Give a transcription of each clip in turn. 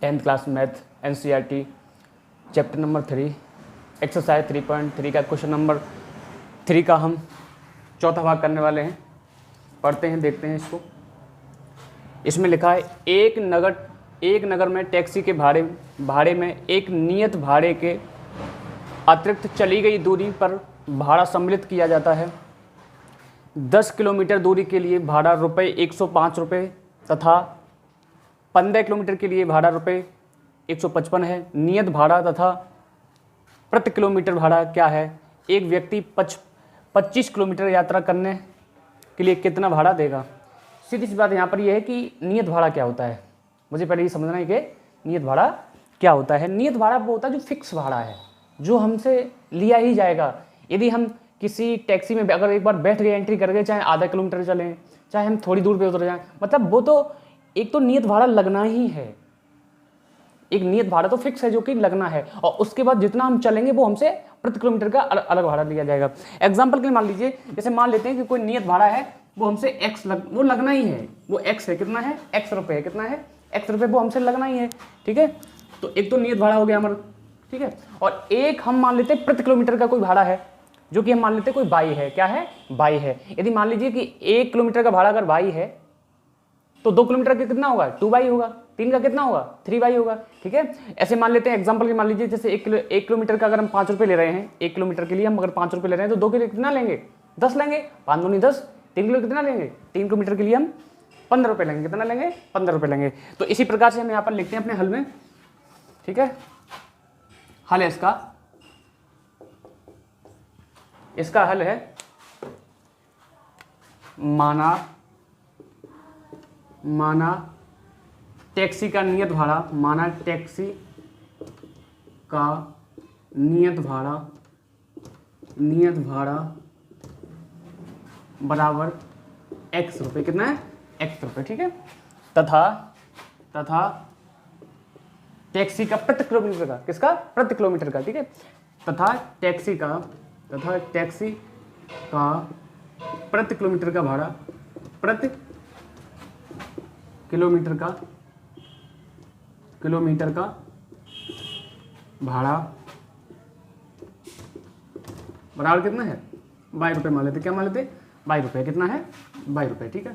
10th class math NCERT chapter number 3 exercise 3.3 का question number 3 का हम चौथा भाग करने वाले हैं। पढ़ते हैं, देखते हैं इसको। इसमें लिखा है एक नगर में टैक्सी के भाड़े में एक नियत भाड़े के अतिरिक्त चली गई दूरी पर भाड़ा सम्मिलित किया जाता है। 10 किलोमीटर दूरी के लिए भाड़ा ₹105 तथा 15 किलोमीटर के लिए भाड़ा ₹155 है। नियत भाड़ा तथा प्रति किलोमीटर भाड़ा क्या है? एक व्यक्ति 25 किलोमीटर यात्रा करने के लिए कितना भाड़ा देगा? सीधी सी बात यहाँ पर यह है कि नियत भाड़ा क्या होता है। मुझे पहले ये समझना है कि नियत भाड़ा क्या होता है। नियत भाड़ा वो होता है जो फिक्स भाड़ा है, जो हमसे लिया ही जाएगा। यदि हम किसी टैक्सी में अगर एक बार बैठ गए, एंट्री कर गए, चाहे आधा किलोमीटर चलें, चाहे हम थोड़ी दूर पे उतर जाएं, मतलब वो तो एक तो नियत भाड़ा लगना ही है। एक नियत भाड़ा तो फिक्स है जो कि लगना है, और उसके बाद जितना हम चलेंगे वो हमसे प्रति किलोमीटर का अलग भाड़ा लिया जाएगा। एग्जाम्पल के लिए मान लीजिए, जैसे मान लेते हैं कि कोई नियत भाड़ा है, वो हमसे वो लगना ही है, वो एक्स है। कितना है? X रुपये है। कितना है? X रुपये, वो हमसे लगना ही है। ठीक है, तो एक तो नियत भाड़ा हो गया हमारा। ठीक है, और एक हम मान लेते हैं प्रति किलोमीटर का कोई भाड़ा है, जो कि हम मान लेते हैं कोई बाई है। क्या है? बाई है। यदि मान लीजिए कि 1 किलोमीटर का भाड़ा अगर बाई है, तो 2 किलोमीटर का कितना होगा? 2 बाई होगा। 3 का कितना होगा? 3 बाई होगा। ठीक है, ऐसे मान लेते हैं एग्जाम्पल के, मान लीजिए जैसे 1 किलोमीटर का अगर हम 5 रुपये ले रहे हैं, 1 किलोमीटर के लिए हम अगर 5 रुपये ले रहे हैं, तो 2 के लिए कितना लेंगे? 10 लेंगे। 5 दूनी 10। 3 किलो कितना लेंगे? 3 किलोमीटर के लिए हम 15 रुपये लेंगे। कितना लेंगे? 15 रुपये लेंगे। तो इसी प्रकार से हम यहाँ पर लिखते हैं अपने हल में। ठीक है, हल है इसका हल है, माना टैक्सी का नियत भाड़ा, माना टैक्सी का नियत भाड़ा बराबर X रुपये। कितना है? X रुपये। ठीक है, तथा टैक्सी का प्रति किलोमीटर का, किसका? प्रति किलोमीटर का। ठीक है, तथा टैक्सी का प्रति किलोमीटर का भाड़ा, प्रति किलोमीटर का भाड़ा बराबर कितना है? 22 रुपये मान लेते। क्या मान लेते? 22 रुपये। कितना है? 22 रुपये। ठीक है,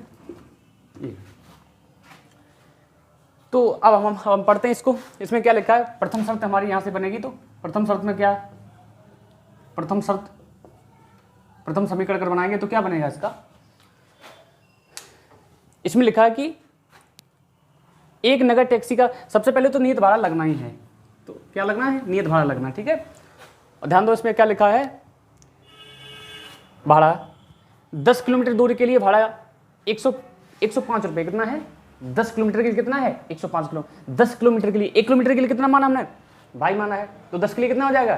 ये तो अब हम पढ़ते हैं इसको। इसमें क्या लिखा है? प्रथम शर्त हमारी यहाँ से बनेगी। तो प्रथम शर्त में क्या? प्रथम समीकरण अगर बनाएंगे तो क्या बनेगा इसका? इसमें लिखा है कि एक नगर टैक्सी का, सबसे पहले तो नियत भाड़ा लगना ही है। तो क्या लगना है? नियत भाड़ा लगना। ठीक है, और ध्यान दो इसमें क्या लिखा है? भाड़ा 10 किलोमीटर दूरी के लिए भाड़ा 105 रुपये। कितना है? 10 किलोमीटर के लिए कितना है? 105 किलो। 10 किलोमीटर के लिए, 1 किलोमीटर के लिए कितना माना हमने? बाई माना है। तो 10 के लिए कितना हो जाएगा?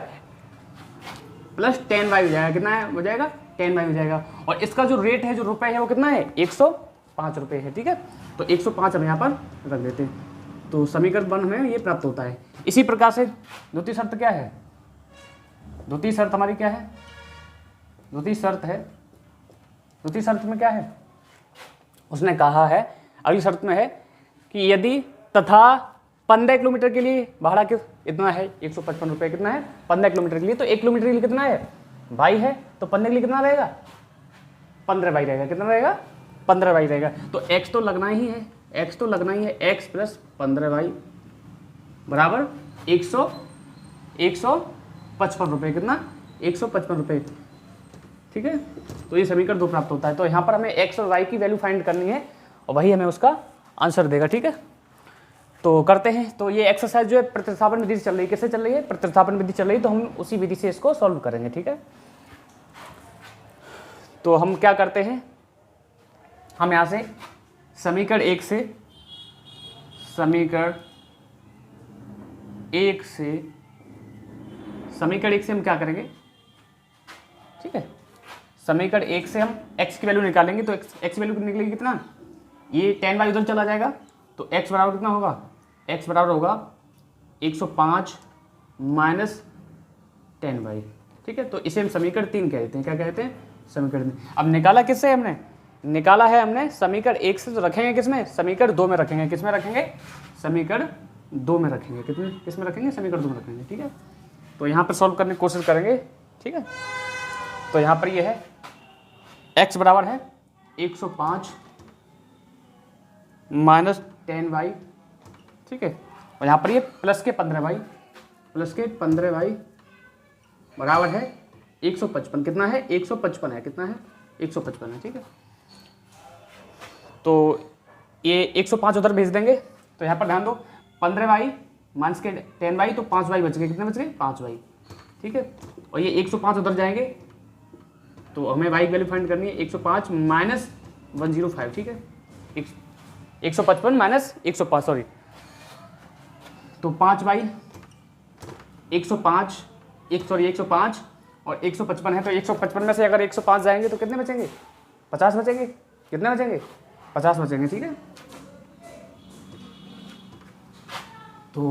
प्लस 10 बाई हो जाएगा। कितना है हो जाएगा? 10 बाई हो जाएगा। और इसका जो रेट है, जो रुपए है, वो कितना है? 105 रुपये है। ठीक है, तो 105 हम यहाँ पर रख देते हैं। तो समीकरण 1 हमें ये प्राप्त होता है। इसी प्रकार से द्वितीय शर्त क्या है? द्वितीय शर्त हमारी क्या है? द्वितीय शर्त में क्या है? उसने कहा है, अगली शर्त में है कि यदि तथा 15 किलोमीटर के लिए भाड़ा इतना है 155 रुपये। कितना है? 15 किलोमीटर के लिए। तो 1 किलोमीटर के लिए कितना है? बाई है। तो 15 के लिए कितना रहेगा? 15 बाई रहेगा। कितना रहेगा? 15 बाई रहेगा। तो x तो लगना ही है, x प्लस 15 बाई बराबर 155 रुपये। कितना? 155 रुपये। ठीक है, तो ये समीकरण 2 प्राप्त होता है। तो यहाँ पर हमें x और y की वैल्यू फाइंड करनी है, और वही हमें उसका आंसर देगा। ठीक है, तो करते हैं। तो ये एक्सरसाइज जो है प्रतिस्थापन विधि से चल रही है। किससे चल रही है? प्रतिस्थापन विधि चल रही है। तो हम उसी विधि से इसको सॉल्व करेंगे। ठीक है, तो हम क्या करते हैं, हम यहाँ से समीकरण 1 से हम क्या करेंगे? ठीक है, समीकरण 1 से हम x की वैल्यू निकालेंगे। तो x की वैल्यू निकलेगी कितना? ये 10 बाई उधर चला जाएगा। तो x बराबर कितना होगा? x बराबर होगा 105 माइनस 10 बाई। ठीक है, तो इसे हम समीकरण 3 कहते हैं। क्या कहते हैं? समीकरण 3। अब निकाला किससे हमने? निकाला है हमने समीकरण 1 से। तो रखेंगे किसमें? समीकरण 2 में रखेंगे। किसमें रखेंगे? समीकरण 2 में रखेंगे, किस में रखेंगे, समीकरण 2 में रखेंगे, ठीक है। तो यहाँ पर सॉल्व करने की कोशिश करेंगे, ठीक है। तो यहाँ पर ये है x बराबर है 105 माइनस 10y, ठीक है। और यहाँ पर ये प्लस के 15y बराबर है 155, कितना है 155 है, कितना है 155 है, ठीक है। तो ये 105 उधर भेज देंगे, तो यहाँ पर ध्यान दो 15y माइनस के 10y, तो 5y बच गए, कितने बच गए 5y, ठीक है। और ये 105 उधर जाएंगे, तो हमें y की वैल्यू फाइंड करनी है 105 माइनस 105, ठीक है। 155 माइनस 105, सॉरी, तो 5y 105 105 और 155 है, तो 155 में से अगर 105 जाएंगे तो कितने बचेंगे 50 बचेंगे, कितने बचेंगे 50 बचेंगे, ठीक है। तो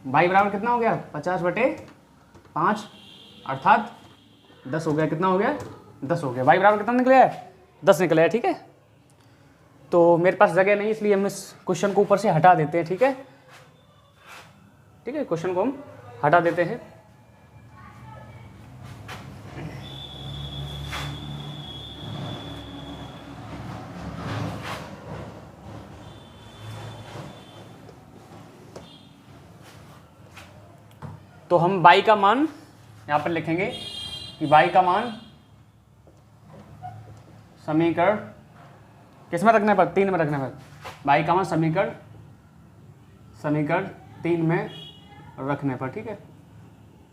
y बराबर कितना हो गया 50/5 अर्थात 10 हो गया, कितना हो गया 10 हो गया। y बराबर कितना निकला है 10 निकला है, ठीक है। तो मेरे पास जगह नहीं, इसलिए हम इस क्वेश्चन को ऊपर से हटा देते हैं, ठीक है, ठीक है। क्वेश्चन को हम हटा देते हैं। तो हम y का मान यहाँ पर लिखेंगे कि y का मान समीकरण किस में रखने पर 3 में रखने पर, y का मान समीकरण 3 में रखने पर, ठीक है,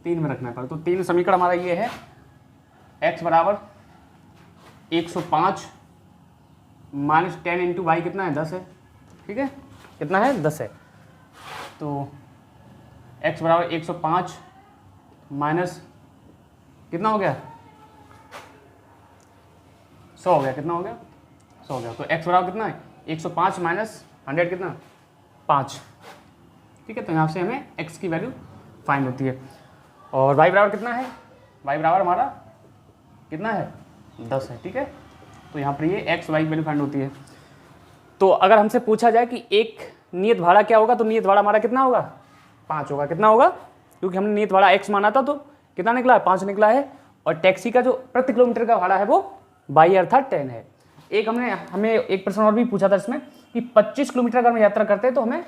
3 में रखने पर। तो 3 समीकरण हमारा ये है x बराबर 105 माइनस 10 इंटू वाई कितना है 10 है, ठीक है, कितना है 10 है। तो x बराबर 105 माइनस कितना हो गया 100 हो गया, कितना हो गया 100 हो गया। तो x बराबर कितना है 105 माइनस 100 कितना 5, ठीक है। तो यहाँ से हमें x की वैल्यू फाइंड होती है। और y बराबर कितना है, y बराबर हमारा कितना है 10 है, ठीक है। तो यहाँ पर ये x y की वैल्यू फाइंड होती है। तो अगर हमसे पूछा जाए कि एक नियत भाड़ा क्या होगा, तो नियत भाड़ा हमारा कितना होगा 5 होगा, कितना होगा, क्योंकि हमने नियत भाड़ा x माना था, तो कितना निकला है 5 निकला है। और टैक्सी का जो प्रति किलोमीटर का भाड़ा है वो y अर्थात 10 है। एक हमें एक प्रश्न और भी पूछा था इसमें कि 25 किलोमीटर अगर हम यात्रा करते हैं तो हमें,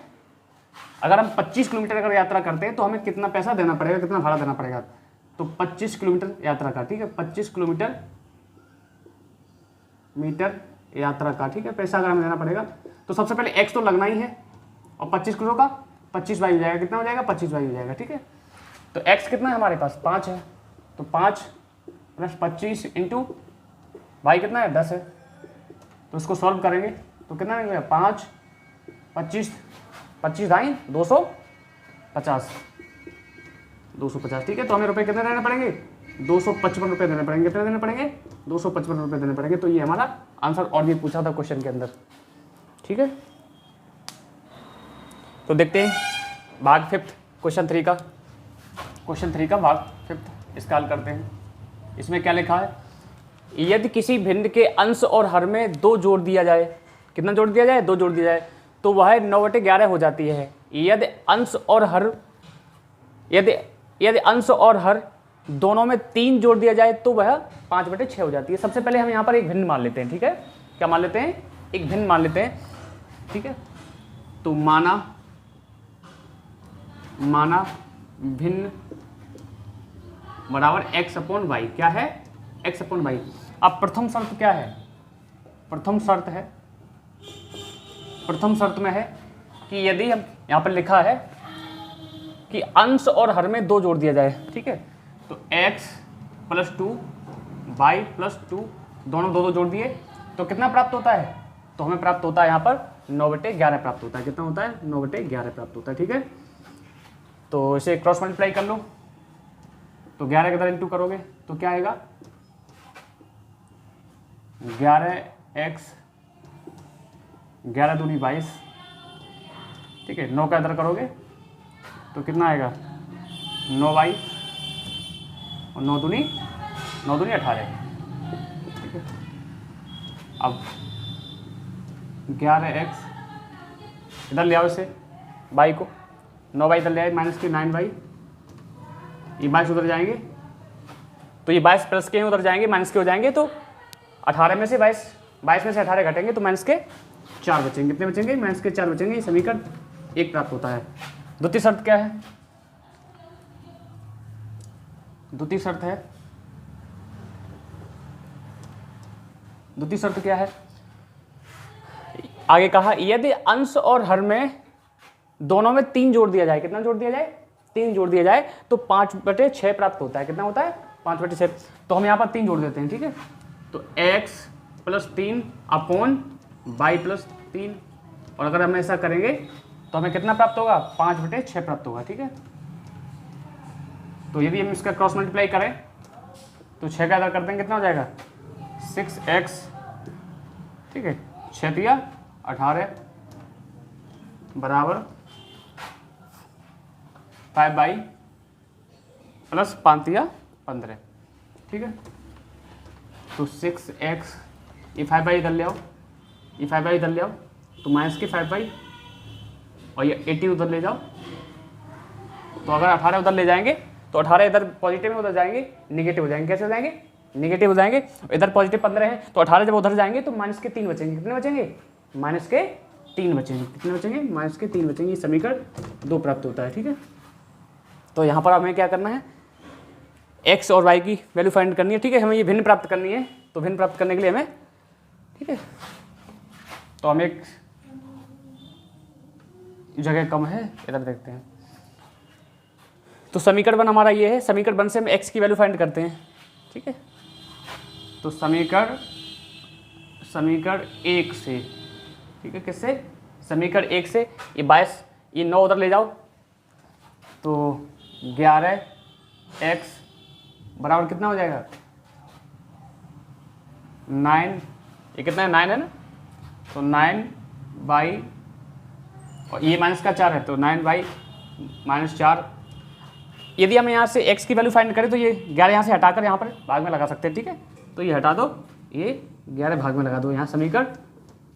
अगर हम 25 किलोमीटर अगर यात्रा करते हैं तो हमें कितना पैसा देना पड़ेगा, कितना भाड़ा देना पड़ेगा। तो 25 किलोमीटर यात्रा का, ठीक है, 25 किलोमीटर यात्रा का, ठीक है, पैसा अगर हमें देना पड़ेगा तो सबसे पहले x तो लगना ही है, और 25 किलो का 25 वाई हो जाएगा, कितना हो जाएगा 25 वाई हो जाएगा, ठीक है। तो x कितना है हमारे पास 5 है, तो 5 प्लस 25 इंटू वाई कितना है 10 है। तो इसको सॉल्व करेंगे तो कितना निकलेगा 5 25 दाई 250, ठीक है। तो हमें रुपए कितने देने पड़ेंगे 255 रुपये देने पड़ेंगे, कितने देने पड़ेंगे 255 रुपये देने पड़ेंगे। तो ये हमारा आंसर और भी पूछा था क्वेश्चन के अंदर, ठीक है। तो देखते हैं भाग 5 क्वेश्चन 3 का भाग 5 इसका हल करते हैं। इसमें क्या लिखा है, यदि किसी भिन्न के अंश और हर में 2 जोड़ दिया जाए, कितना जोड़ दिया जाए 2 जोड़ दिया जाए, तो वह 9/11 हो जाती है। यदि अंश और हर दोनों में 3 जोड़ दिया जाए तो वह 5/6 हो जाती है। सबसे पहले हम यहाँ पर एक भिन्न मान लेते हैं, ठीक है, क्या मान लेते हैं, एक भिन्न मान लेते हैं, ठीक है। तो माना भिन्न बराबर x/y, क्या है x/y। अब प्रथम शर्त क्या है, प्रथम शर्त में है कि यदि हम यहाँ पर लिखा है कि अंश और हर में 2 जोड़ दिया जाए, ठीक है, तो x + 2 y + 2 दोनों 2 जोड़ दिए तो कितना प्राप्त होता है, तो हमें प्राप्त होता है यहाँ पर 9/11 प्राप्त होता है। कितना होता है 9/11 प्राप्त होता है, ठीक है। तो इसे क्रॉस मल्टीप्लाई कर लो, तो 11 के अंदर इंटू करोगे तो क्या आएगा 11x 11 दूनी 22, ठीक है। 9 का अंदर करोगे तो कितना आएगा 9y और 9 दूनी 18, ठीक है। अब 11x इधर ले आओ इसे y को, 9y इधर ले आए माइनस के 9y, ये 22 उधर जाएंगे तो ये 22 प्लस के उधर जाएंगे माइनस के हो जाएंगे, तो 18 में से 22 में से 18 घटेंगे तो माइनस के 4 बचेंगे। कितने बचेंगे? माइनस के 4 बचेंगे। ये समीकरण 1 प्राप्त होता है। द्वितीय शर्त क्या है? द्वितीय शर्त क्या है? आगे कहा यदि अंश और हर में दोनों में 3 जोड़ दिया जाए, कितना जोड़ दिया जाए? 3 जोड़ दिया जाए तो 5/6 प्राप्त होता है। कितना होता है? 5/6। तो हम यहाँ पर 3 जोड़ देते हैं, ठीक है। तो x + 3 अपॉन y + 3, और अगर हम ऐसा करेंगे तो हमें कितना प्राप्त होगा? 5/6 प्राप्त होगा, ठीक है। तो यदि हम इसका क्रॉस मल्टीप्लाई करें तो 6 का अदा कर देंगे, कितना हो जाएगा? 6x, ठीक है। 6 दिया 18 बराबर 5y + 5 दिया 15, ठीक है। तो 6x, ये 5y इधर ले आओ, ये 5y इधर ले आओ, तो माइनस के 5y, और ये 18 उधर ले जाओ। तो अगर 18 उधर ले जाएंगे तो 18 इधर पॉजिटिव में उधर जाएंगे निगेटिव हो जाएंगे। कैसे हो जाएंगे? निगेटिव हो जाएंगे। इधर पॉजिटिव 15 है तो 18 जब उधर जाएंगे तो माइनस के 3 बचेंगे। कितने बचेंगे? माइनस के 3 बचेंगे। कितने बचेंगे? माइनस के 3 बचेंगे। समीकरण 2 प्राप्त होता है, ठीक है। तो यहाँ पर हमें क्या करना है? x और y की वैल्यू फाइंड करनी है, ठीक है। हमें ये भिन्न प्राप्त करनी है, तो भिन्न प्राप्त करने के लिए हमें, ठीक है, तो हम एक जगह कम है, इधर देखते हैं। तो समीकरण 1 हमारा ये है। समीकरण 1 से हम x की वैल्यू फाइंड करते हैं, ठीक है। तो समीकरण 1 से, ठीक है, किससे? समीकरण 1 से ये 22, ये 9 उधर ले जाओ तो 11x बराबर कितना हो जाएगा? 9, ये कितना है? 9 है ना, तो 9y, और ये माइनस का 4 है तो 9y - 4। यदि हम यहाँ से x की वैल्यू फाइंड करें तो ये 11 यहाँ से हटाकर यहाँ पर भाग में लगा सकते हैं, ठीक है। तो ये हटा दो, ये 11 भाग में लगा दो, यहाँ समीकरण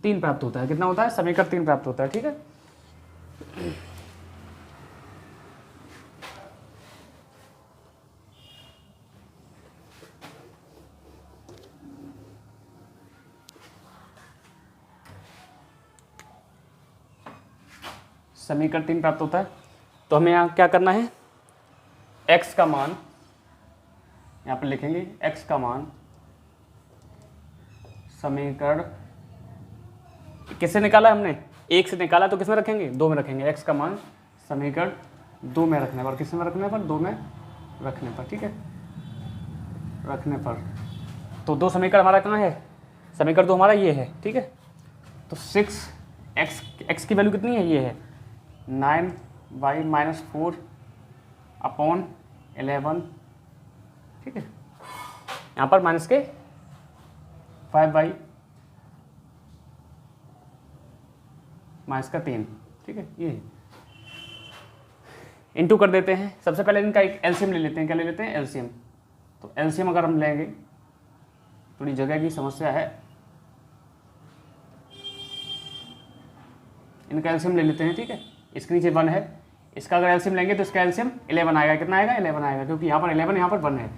3 प्राप्त होता है। कितना होता है? समीकरण 3 प्राप्त होता है, ठीक है। समीकरण 3 प्राप्त होता है। तो हमें यहाँ क्या करना है? x का मान यहाँ पर लिखेंगे, x का मान समीकरण किससे निकाला हमने? 1 से निकाला, तो किसमें रखेंगे? 2 में रखेंगे। x का मान समीकरण 2 में रखने पर, किस में रखने पर? 2 में रखने पर, ठीक है, रखने पर। तो 2 समीकरण हमारा कहाँ है? समीकरण 2 हमारा ये है, ठीक है। तो 6x की वैल्यू कितनी है? ये है 9y - 4 अपॉन 11, ठीक है। यहाँ पर माइनस के 5y -3, ठीक है। ये इनटू कर देते हैं। सबसे पहले इनका एक एलसीएम ले लेते हैं। क्या ले लेते हैं? एलसीएम। तो एलसीएम अगर हम लेंगे, थोड़ी जगह की समस्या है, इनका एलसीएम ले लेते हैं, ठीक है। इसके नीचे 1 है, इसका अगर एलसीएम लेंगे तो इसका एलसीएम 11 आएगा। कितना आएगा? 11 आएगा, क्योंकि यहाँ पर 11, यहाँ पर 1 है,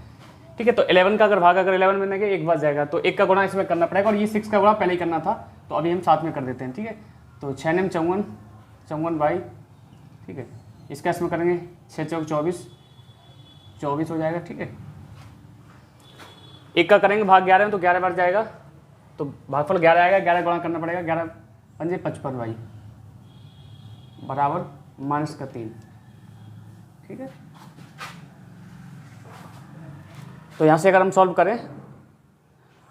ठीक है। तो 11 का अगर भाग अगर 11 में देंगे 1 बच जाएगा, तो 1 का गुणा इसमें करना पड़ेगा, और ये 6 का गुणा पहले ही करना था, तो अभी हम साथ में कर देते हैं, ठीक है। तो 6 9 54y, ठीक है। इसका इसमें करेंगे 6 चौक 24 हो जाएगा, ठीक है। 1 का करेंगे भाग 11 में तो 11 बढ़ जाएगा, तो भागफल 11 आएगा, 11 गुणा करना पड़ेगा, 11 पंजे 55y बराबर -3, ठीक है। तो यहाँ से अगर हम सॉल्व करें,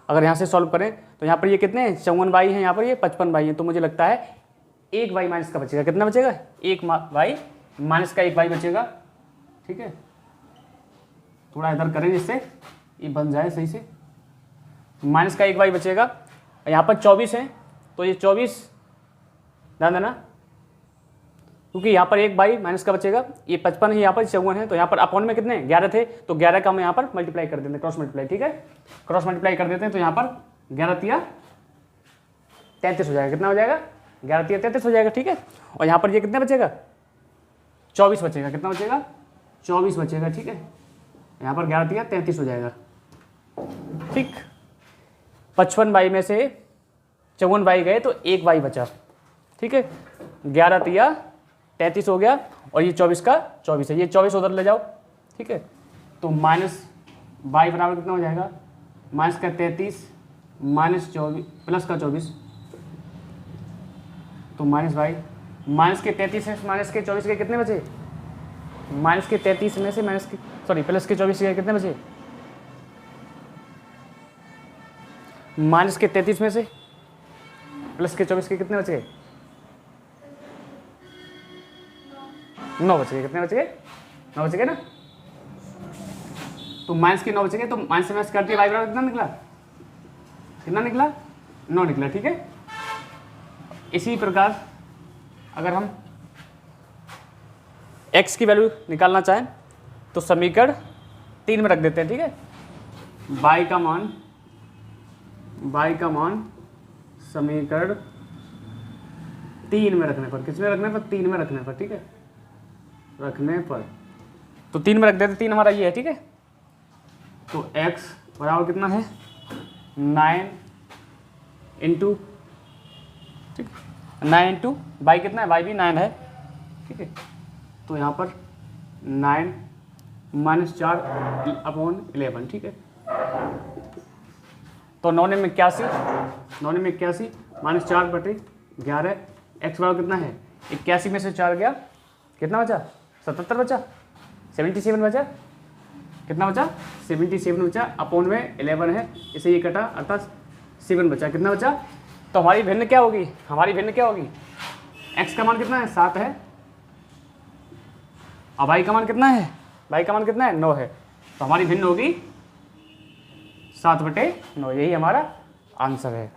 अगर यहाँ से सॉल्व करें तो यहाँ पर ये कितने हैं? 54y हैं, यहाँ पर ये 55y है, तो मुझे लगता है 1y माइनस का बचेगा। कितना बचेगा? 1y माइनस का 1y बचेगा, ठीक है। थोड़ा इधर करें जिससे ये बन जाए सही से। माइनस का 1y बचेगा, यहाँ पर 24 है तो ये 24 ध्यान देना, क्योंकि यहाँ पर 1y माइनस का बचेगा, ये 55 है, यहाँ पर 54 है, तो यहाँ पर अपॉन में कितने 11 थे, तो 11 का हम यहाँ पर मल्टीप्लाई कर देते हैं, क्रॉस मल्टीप्लाई, ठीक है। क्रॉस मल्टीप्लाई कर देते हैं तो यहाँ पर 11 तिया 33 हो जाएगा। कितना हो जाएगा? 11 तिया 33 हो जाएगा, ठीक है। और यहाँ पर ये कितने बचेगा? 24 बचेगा, कितना बचेगा 24 बचेगा, ठीक है। यहाँ पर 11 दिया 33 हो जाएगा, ठीक। 55 में से 54 गए तो 1 बचा, ठीक है। 11 दिया 33 हो गया और ये 24 का 24 है, ये 24 उधर ले जाओ, ठीक है। तो माइनस y बराबर कितना हो जाएगा, माइनस का 33 माइनस 24 प्लस का 24, तो माइनस y, माइनस के 33 में माइनस के 24 के कितने बचे, माइनस के 33 में से माइनस के सॉरी प्लस के 24 के कितने बचे, माइनस के 33 में से प्लस के 24 के कितने बचे, 9 बच गए, कितने बच गए 9 बच गए ना। तो माइनस के 9 बच गए, तो माइनस से माइनस कर दिया, y बराबर कितना निकला, कितना निकला 9 निकला, ठीक है। इसी प्रकार अगर हम x की वैल्यू निकालना चाहें तो समीकरण 3 में रख देते हैं, ठीक है। y का मान समीकरण 3 में रखने पर, किसमें रखने पर 3 में रखने पर, ठीक है, रखने पर तो 3 में रख देते, 3 हमारा ये है, ठीक है। तो x बराबर कितना है 9 इंटू, ठीक, 9 इंटू y कितना है, y भी 9 है, ठीक है। तो यहाँ पर 9 माइनस 4/11, ठीक है। तो 9 में 81, 9 में 81 माइनस 4/11, x बराबर कितना है 81 में से 4 गया, कितना बचा 77 बचा, 77 बचा, कितना बचा 77 बचा, अपॉन में 11 है, इसे ये कटा अर्थात 7 बचा, कितना बचा। तो हमारी भिन्न क्या होगी, हमारी भिन्न क्या होगी, x का मान कितना है 7 है और y का मान कितना है, y का मान कितना है 9 है, तो हमारी भिन्न होगी 7/9, यही हमारा आंसर है।